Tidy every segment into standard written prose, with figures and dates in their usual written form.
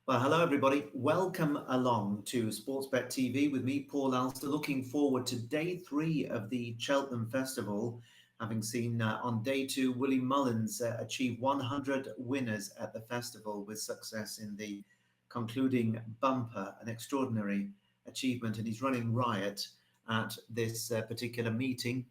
Well, hello everybody. Welcome along to Sportsbet TV with me, Paul Alster. Looking forward to day 3 of the Cheltenham Festival, having seen on day 2 Willie Mullins achieve 100 winners at the festival with success in the concluding bumper, an extraordinary achievement, and he's running riot at this particular meeting.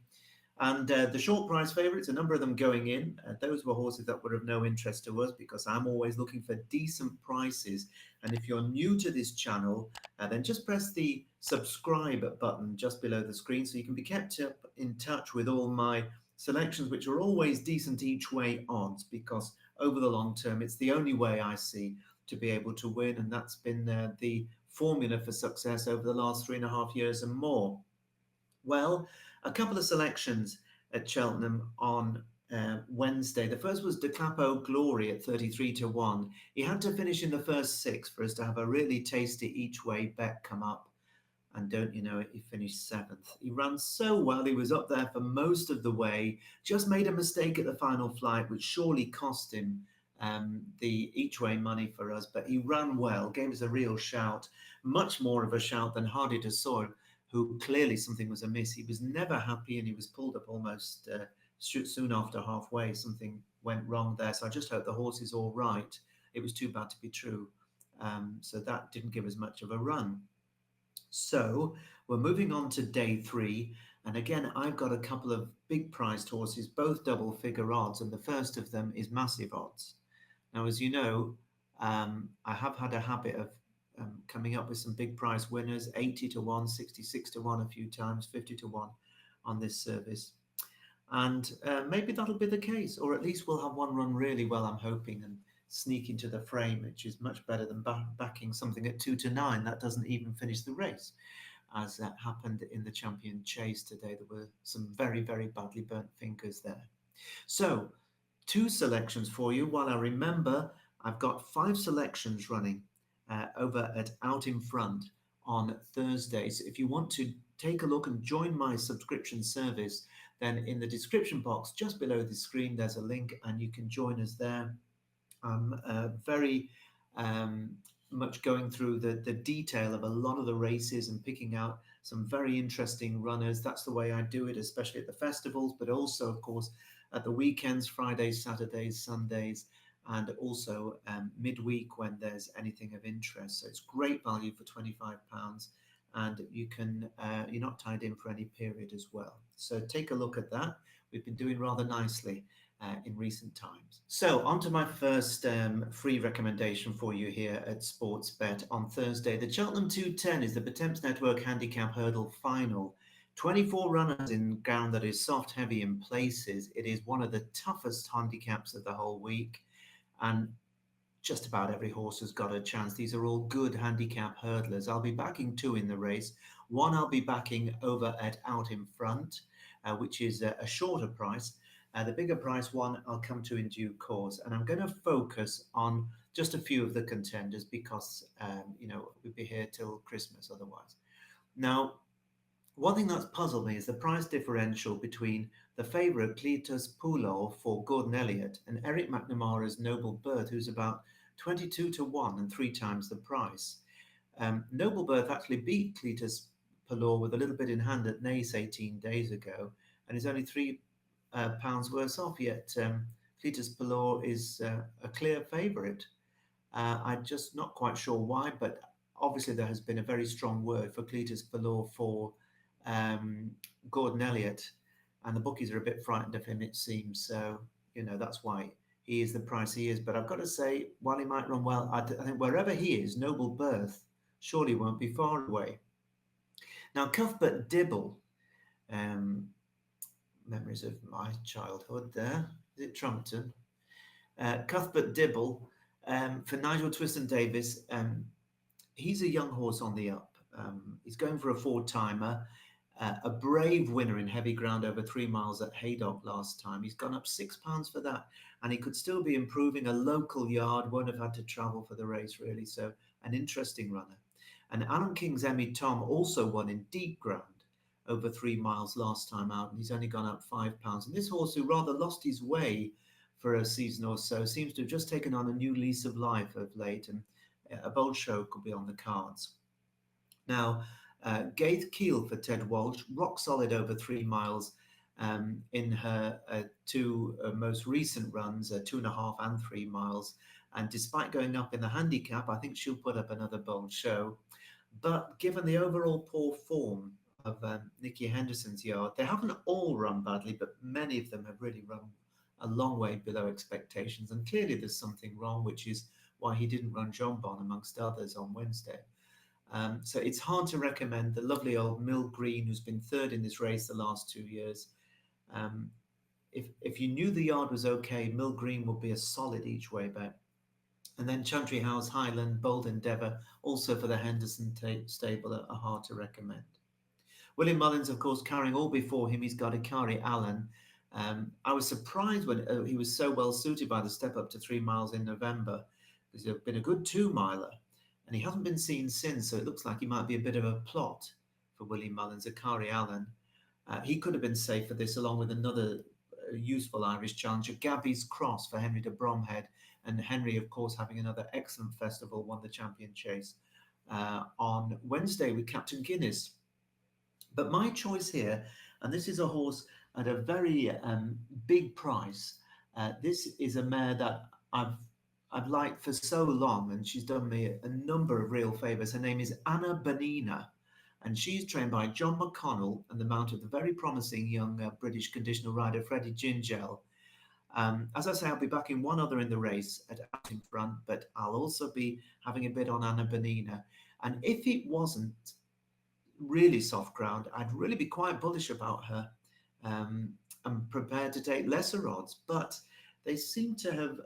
And the short price favourites, a number of them going in. Those were horses that were of no interest to us because I'm always looking for decent prices. And if you're new to this channel, then just press the subscribe button just below the screen so you can be kept up in touch with all my selections, which are always decent each way odds, because over the long term, it's the only way I see to be able to win. And that's been the formula for success over the last 3.5 years and more. Well, a couple of selections at Cheltenham on Wednesday. The first was De Clapo Glory at 33 to 1. He had to finish in the first 6 for us to have a really tasty each way bet come up. And don't you know it, he finished 7th. He ran so well, he was up there for most of the way, just made a mistake at the final flight, which surely cost him the each way money for us. But he ran well, gave us a real shout, much more of a shout than Hardy de Soil, who clearly something was amiss. He was never happy and he was pulled up almost soon after halfway. Something went wrong there. So I just hope the horse is all right. It was too bad to be true. So that didn't give us much of a run. So we're moving on to day 3. And again, I've got a couple of big priced horses, both double figure odds. And the first of them is massive odds. Now, as you know, I have had a habit of coming up with some big prize winners, 80 to 1, 66 to 1 a few times, 50 to 1 on this service. And maybe that'll be the case, or at least we'll have one run really well, I'm hoping, and sneak into the frame, which is much better than backing something at 2 to 9 that doesn't even finish the race, as happened in the Champion Chase today. There were some very, very badly burnt fingers there. So 2 selections for you. While I remember, I've got 5 selections running over at Out in Front on Thursdays. If you want to take a look and join my subscription service, then in the description box just below the screen, there's a link and you can join us there. I'm very much going through the detail of a lot of the races and picking out some very interesting runners. That's the way I do it, especially at the festivals, but also, of course, at the weekends, Fridays, Saturdays, Sundays, and also midweek when there's anything of interest. So it's great value for £25, and you can you're not tied in for any period as well. So take a look at that. We've been doing rather nicely in recent times. So on to my first free recommendation for you here at Sportsbet on Thursday. The Cheltenham 210 is the Betemps Network Handicap Hurdle Final. 24 runners in ground that is soft, heavy in places. It is one of the toughest handicaps of the whole week. And just about every horse has got a chance. These are all good handicap hurdlers. I'll be backing 2 in the race. One I'll be backing over at Out in Front, which is a shorter price. The bigger price one I'll come to in due course. And I'm going to focus on just a few of the contenders because, we'll be here till Christmas otherwise. Now, one thing that's puzzled me is the price differential between the favourite Cletus Poulor for Gordon Elliott and Eric McNamara's Noble Birth, who's about 22 to 1 and 3 times the price. Noble Birth actually beat Cletus Poulor with a little bit in hand at Naas 18 days ago and is only £3 worse off, yet Cletus Poulor is a clear favourite. I'm just not quite sure why, but obviously there has been a very strong word for Cletus Poulor for Gordon Elliott, and the bookies are a bit frightened of him, it seems. So, that's why he is the price he is. But I've got to say, while he might run well, I think wherever he is, Noble Birth surely won't be far away. Now, Cuthbert Dibble, memories of my childhood there. Is it Trumpton? Cuthbert Dibble, for Nigel Twiston-Davies, he's a young horse on the up. He's going for a 4-timer. A brave winner in heavy ground over 3 miles at Haydock last time. He's gone up £6 for that, and he could still be improving. A local yard, won't have had to travel for the race really, so an interesting runner. And Alan King's Emmy Tom also won in deep ground over 3 miles last time out, and he's only gone up £5. And this horse, who rather lost his way for a season or so, seems to have just taken on a new lease of life of late, and a bold show could be on the cards. Now, Gaith Keel for Ted Walsh, rock solid over 3 miles in her two most recent runs, 2.5 and 3 miles. And despite going up in the handicap, I think she'll put up another bold show. But given the overall poor form of Nikki Henderson's yard, they haven't all run badly, but many of them have really run a long way below expectations. And clearly there's something wrong, which is why he didn't run John Bon amongst others on Wednesday. So it's hard to recommend the lovely old Mill Green, who's been third in this race the last 2 years. If you knew the yard was okay, Mill Green would be a solid each way bet. And then Chantry House, Highland, Bold Endeavour, also for the Henderson stable, are hard to recommend. William Mullins, of course, carrying all before him. He's got Ikari Allen. I was surprised when he was so well suited by the step up to 3 miles in November, because he's been a good 2-miler. And he hasn't been seen since, so it looks like he might be a bit of a plot for Willie Mullins, Ikari Allen. He could have been safe for this, along with another useful Irish challenger, Gabby's Cross for Henry de Bromhead. And Henry, of course, having another excellent festival, won the champion chase on Wednesday with Captain Guinness. But my choice here, and this is a horse at a very big price. This is a mare that I've liked for so long, and she's done me a number of real favours. Her name is Anna Bernina, and she's trained by John McConnell and the mount of the very promising young British conditional rider Freddie Gingell. As I say, I'll be backing one other in the race out in front, but I'll also be having a bit on Anna Bernina. And if it wasn't really soft ground, I'd really be quite bullish about her. I'm prepared to take lesser odds, but they seem to have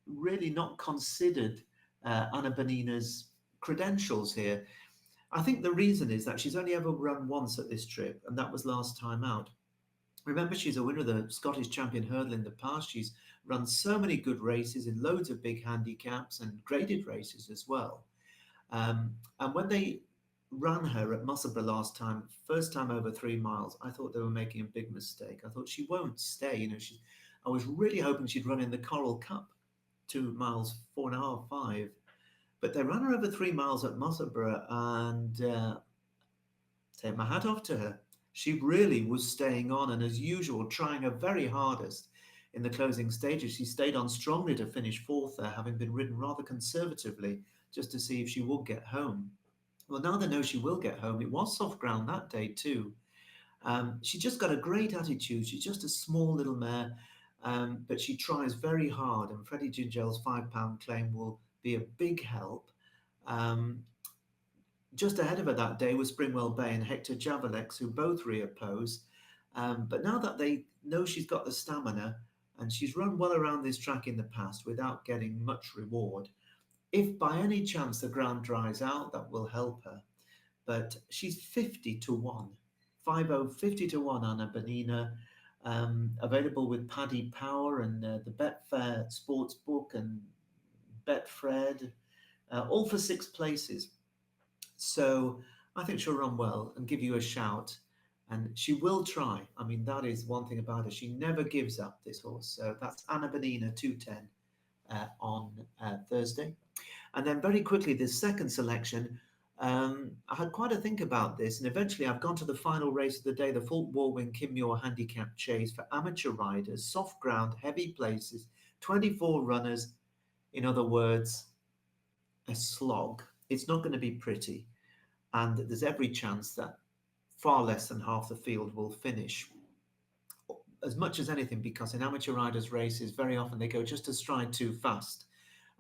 really not considered Anna Bernina's credentials here. I think the reason is that she's only ever run once at this trip, and that was last time out. Remember, she's a winner of the Scottish Champion Hurdle in the past. She's run so many good races in loads of big handicaps and graded races as well. And when they ran her at Musselburgh last time, first time over 3 miles, I thought they were making a big mistake. I thought she won't stay. I was really hoping she'd run in the Coral Cup, 2 miles, 4.5, 5. But they ran her over 3 miles at Musselburgh, and take my hat off to her. She really was staying on, and as usual, trying her very hardest in the closing stages. She stayed on strongly to finish fourth there, having been ridden rather conservatively just to see if she would get home. Well, now they know she will get home. It was soft ground that day too. She just got a great attitude. She's just a small little mare, but she tries very hard, and Freddie Gingell's £5 claim will be a big help. Just ahead of her that day was Springwell Bay and Hector Javalex, who both reoppose. But now that they know she's got the stamina, and she's run well around this track in the past without getting much reward, if by any chance the ground dries out, that will help her. But she's 50-1. 50-1, Anna Bernina. Available with Paddy Power and the Betfair Sportsbook and Betfred, all for 6 places. So I think she'll run well and give you a shout. And she will try. I mean, that is one thing about her. She never gives up, this horse. So that's Anna Bernina, 210 on Thursday. And then very quickly, the second selection, I had quite a think about this. And eventually I've gone to the final race of the day, the Fulton Warwing Kim Muir Handicap Chase for amateur riders, soft ground, heavy places, 24 runners. In other words, a slog. It's not going to be pretty. And there's every chance that far less than half the field will finish. As much as anything, because in amateur riders' races, very often they go just a stride too fast,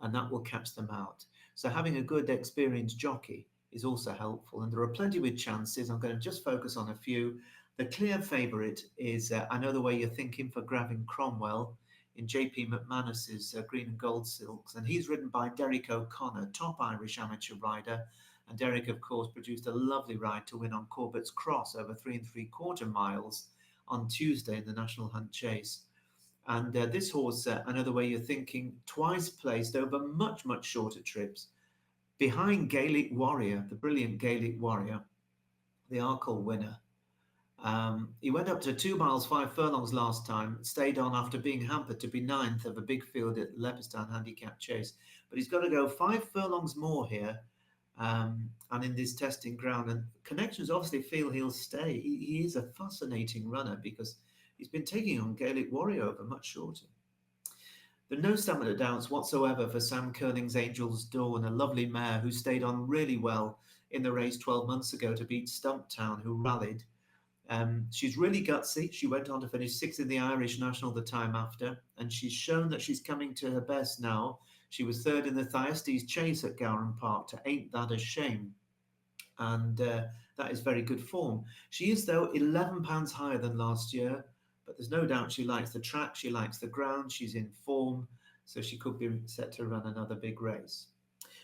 and that will catch them out. So having a good experienced jockey is also helpful. And there are plenty with chances. I'm going to just focus on a few. The clear favourite is I Know the Way You're Thinking for Gavin Cromwell in JP McManus's Green and Gold Silks. And he's ridden by Derek O'Connor, top Irish amateur rider. And Derek, of course, produced a lovely ride to win on Corbett's Cross over 3 3/4 miles on Tuesday in the National Hunt Chase. And this horse, I Know the Way You're Thinking, twice placed over much, much shorter trips behind Gaelic Warrior, the brilliant Gaelic Warrior, the Arkle winner. He went up to 2 miles, 5 furlongs last time, stayed on after being hampered to be ninth of a big field at Leopardstown Handicap Chase. But he's got to go 5 furlongs more here, and in this testing ground. And connections obviously feel he'll stay. He is a fascinating runner because he's been taking on Gaelic Warrior over much shorter. There are no stamina doubts whatsoever for Sam Curling's Angel's Dawn, a lovely mare who stayed on really well in the race 12 months ago to beat Stumptown, who rallied. She's really gutsy. She went on to finish 6th in the Irish National the time after, and she's shown that she's coming to her best now. She was 3rd in the Thyestes Chase at Gowran Park to Ain't That a Shame, and that is very good form. She is, though, £11 higher than last year, but there's no doubt she likes the track, she likes the ground, she's in form, so she could be set to run another big race.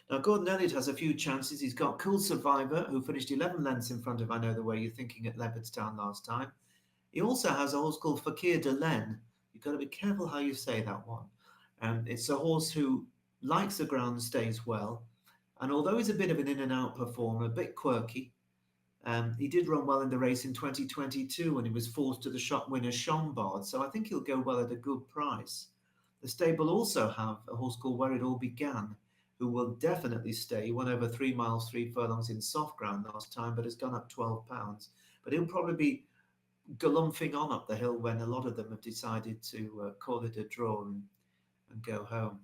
Now, Gordon Elliott has a few chances. He's got Cool Survivor, who finished 11 lengths in front of I Know the Way You're Thinking at Leopardstown last time. He also has a horse called Fakir de Len. You've got to be careful how you say that one. It's a horse who likes the ground and stays well. And although he's a bit of an in-and-out performer, a bit quirky, he did run well in the race in 2022 when he was forced to the shot winner Chambard. So I think he'll go well at a good price. The stable also have a horse called Where It All Began, who will definitely stay. He won over 3 miles, 3 furlongs in soft ground last time, but has gone up £12. But he'll probably be galumphing on up the hill when a lot of them have decided to call it a draw and go home.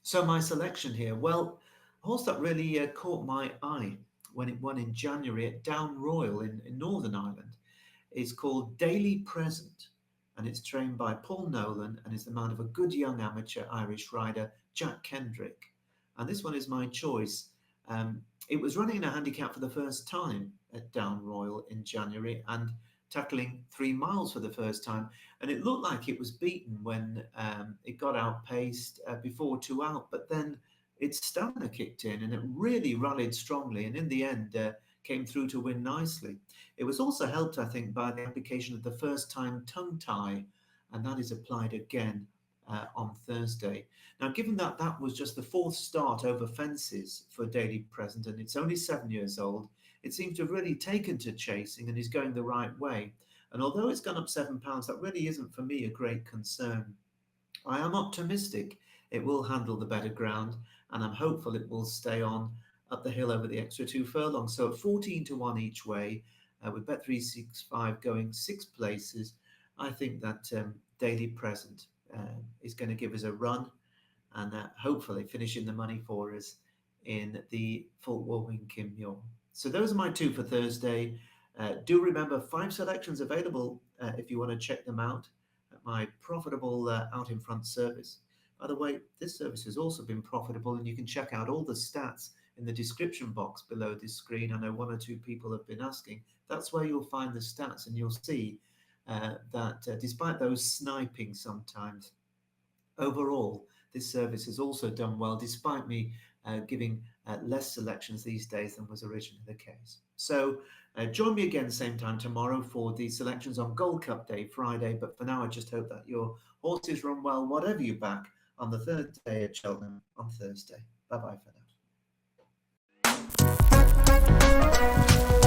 So my selection here, well, a horse that really caught my eye when it won in January at Down Royal in Northern Ireland is called Daily Present, and it's trained by Paul Nolan and is the man of a good young amateur Irish rider, Jack Kendrick. And this one is my choice. It was running in a handicap for the first time at Down Royal in January and tackling 3 miles for the first time. And it looked like it was beaten when it got outpaced before 2 out, but then its stamina kicked in and it really rallied strongly and in the end came through to win nicely. It was also helped, I think, by the application of the first time tongue tie, and that is applied again on Thursday. Now, given that that was just the 4th start over fences for Daily Present and it's only 7 years old, it seems to have really taken to chasing and is going the right way. And although it's gone up £7, that really isn't for me a great concern. I am optimistic it will handle the better ground, and I'm hopeful it will stay on up the hill over the extra 2 furlongs. So at 14 to 1 each way, with Bet365 going 6 places, I think that Daily Present is going to give us a run and hopefully finishing the money for us in the Fort Warwing Kim Muir. So those are my 2 for Thursday. Do remember 5 selections available if you want to check them out at my profitable out in front service. By the way, this service has also been profitable, and you can check out all the stats in the description box below this screen. I know 1 or 2 people have been asking. That's where you'll find the stats, and you'll see that despite those sniping sometimes, overall, this service has also done well, despite me giving less selections these days than was originally the case. So join me again same time tomorrow for the selections on Gold Cup Day, Friday. But for now, I just hope that your horses run well, whatever you back, on the 3rd day at Cheltenham on Thursday. Bye-bye for now.